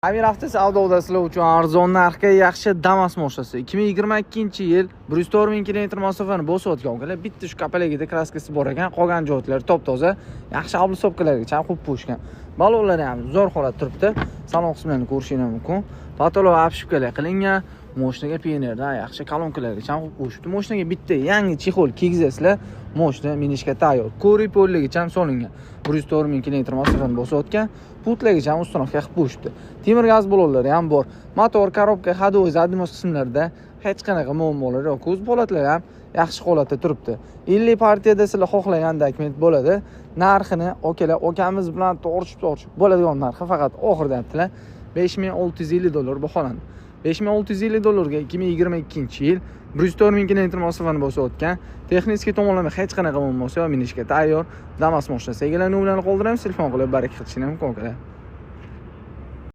Amir avto savdoda sizlar uchun arzon narxga yaxshi Damas mashinasi 2022-yil 104 ming kilometr masofani bosib o'tgan ukalar. Bitta shu kapaligida kraskasi bor ekan, qolgan joylari top-toza, yaxshi oblisopkalargacha qo'yib qo'yishgan. Balonlari ham zo'r holatda turibdi. Salon qismlarini ko'rishingiz mumkin. Patolog obshipkalar qilingan. Mashinaga pionerda yaxshi kolonkalargacha qo'yib qo'yishibdi. Mashinaga bitta yangi chexol kiygizasizlar, mashina minishga tayyor. Ko'ri polligacha solingan. 104 ming kilometr masofani bosib o'tgan. Putlargacha ustunoqqa qilib qo'yishibdi. Temir gaz balonlari ham bor. Motor, korobka, hadovoz, zadimos qismlarida hech qanaqa muammolar yo'q. Ko'z holatlari ham yaxshi holatda turibdi. 50 partiyada sizlar xohlagan dokument bo'ladi. Narxini akamiz bilan tortishib bo'ladigan narxi faqat oxirida aytdilar. $5650 baholandi. $5650 ga 2022-yil 104 ming kilometr masofani bosib o'tgan. Texnik tomonlama hech qanaqa muammosi yo'q, minishga tayyor Damas mashinasi egalari nomerlarini qoldiramiz, telefon qilib baraka qilishingiz mumkin.